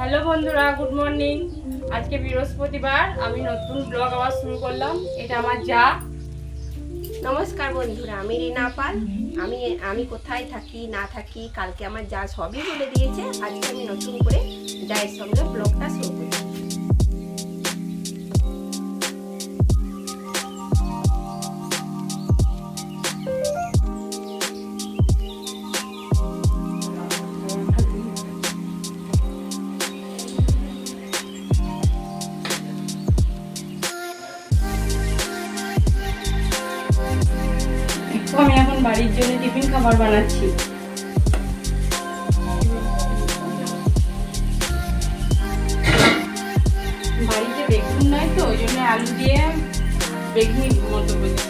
Hello বন্ধুরা, good morning. আজকে বৃহস্পতিবার, আমি নতুন ব্লগ আবার শুরু করলাম। এটা আমার যা। নমস্কার বন্ধুরা, আমি রিনা পাল। আমি কোথায় থাকি না থাকি কালকে আমার যা সবই বলে দিয়েছে। আজকে আমি নতুন করে যায়ের সঙ্গে ব্লগটা শুরু করছি। আমি এখন বাড়ির জন্য টিফিন খাবার বানাচ্ছি। বাড়িতে বেগুন নাই তো, ওই জন্য আলু দিয়ে বেগুনি মতো করছি।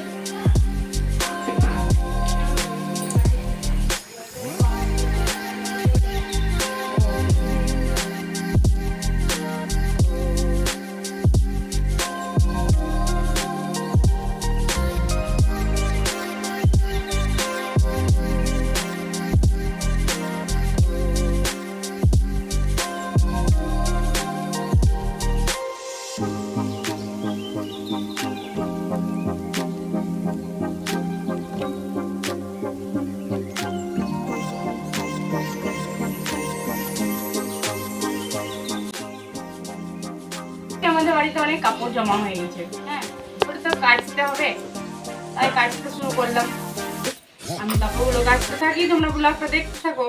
আমাদের বাড়িতে অনেক কাপড় জমা হয়ে গেছে, হ্যাঁ, ওটা তো কাচতে হবে, তাই কাচতে শুরু করলাম। আমি কাপড়গুলো কাচতে থাকি, তোমরা ব্লগটা দেখতে থাকো।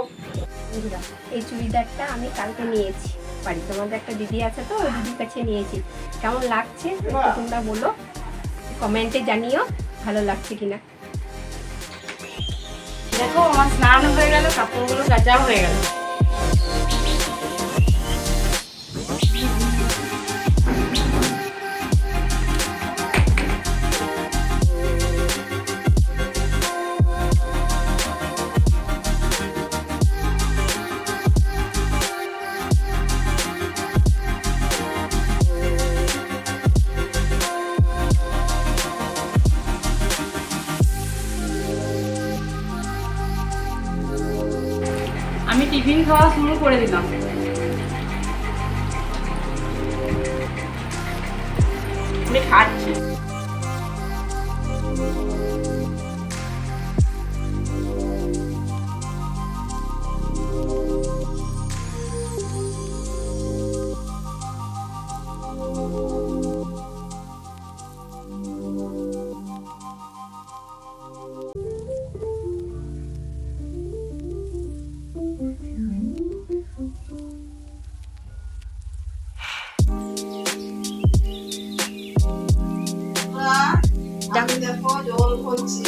বন্ধুরা, এই চুড়িদারটা আমি কালকে নিয়েছি বাড়িতে। আমাদের একটা দিদি আছে তো, ওই দিদির কাছে নিয়েছি। কেমন লাগছে একটু তোমরা বলো, কমেন্টে জানিও ভালো লাগছে কিনা। দেখো, আমার স্নান হয়ে গেল, কাপড়গুলো কাচাও হয়ে গেল। আমি টিফিন খাওয়া শুরু করে দিলাম। আমি খাচ্ছি। আমি দেখো জল করছি।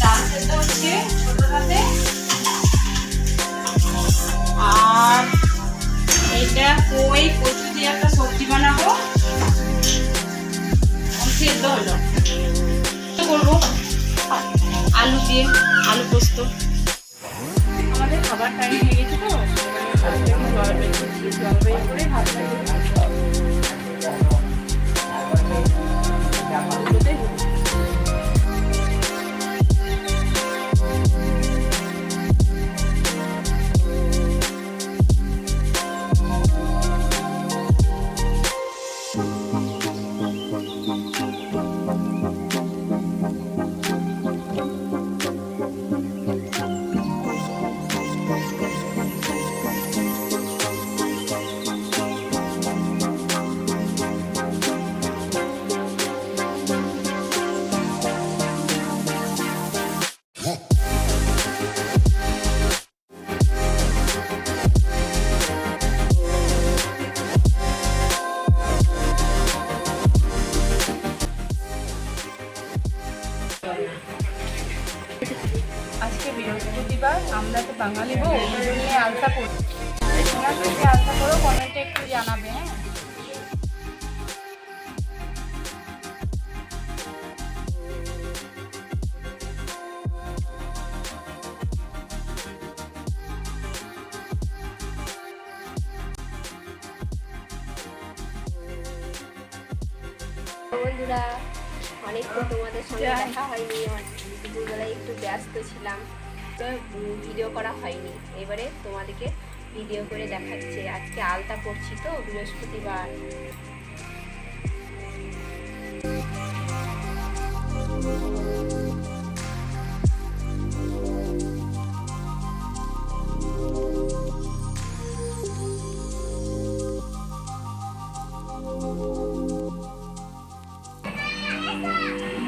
ডাল সেদ্ধ হচ্ছে ছোট হাতে, আর এইটা কই কচু দিয়ে একটা সবজি বানাবো। সেদ্ধ হলো, করবো আলু দিয়ে, আলু পোস্ত। আমাদের খাবার টাইম হয়ে গেছে তো, জল বের করছি, জল বের করে ভাত আজকে বৃহস্পতিবার, আমরা তো বাঙালি বউ, ওই জন্য আলতা করছি। তোমরা যদি আলতা করো কমেন্টে একটু জানাবে, হ্যাঁ। বন্ধুরা, অনেকক্ষণ তোমাদের সঙ্গে দেখা হয়নি, দুপুরবেলায় একটু ব্যস্ত ছিলাম তো ভিডিও করা হয়নি। এবারে তোমাদেরকে ভিডিও করে দেখাচ্ছে। আজকে আলতা পড়ছি তো, বৃহস্পতিবার।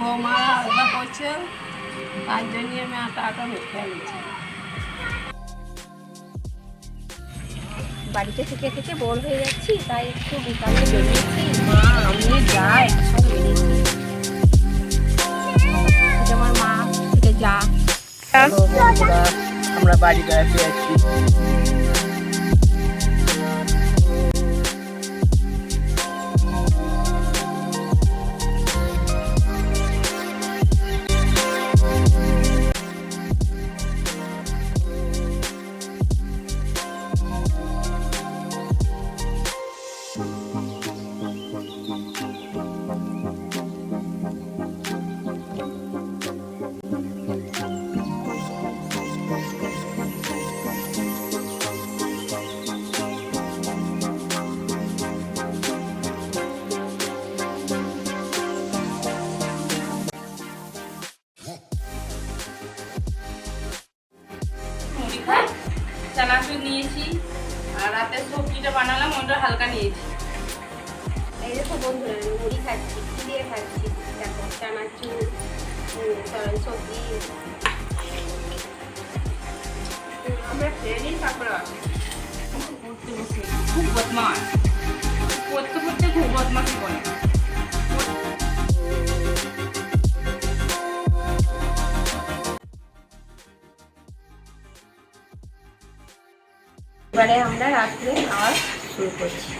বৌমা আলতা করছে, তার জন্য আমি আটা মেখে আনছি। বাড়িতে থেকে থেকে বোর হয়ে যাচ্ছি, তাই একটু বিকালে বেরিয়েছি। মা আমি যা একসঙ্গে বেরিয়েছি। এটা আমার মা, এটা যা। আমরা বাড়ি বেড়াতে যাচ্ছি। মুড়ি খাই, চানাচুর নিয়েছি, আর রাতের সবজিটা বানালাম ওটা হালকা নিয়েছি। এই দেখো বন্ধুরা, আমি মুড়ি খাচ্ছি। কি দিয়ে খাচ্ছি দেখো, চানাচুর, সবজি। আমরা খেয়ে নিই, তারপরে আসি। পড়তে বসে খুব বদমাস, পড়তে পড়তে খুব বদমাসি করে। এবারে আমরা রাত্রে খাওয়া শুরু করছি।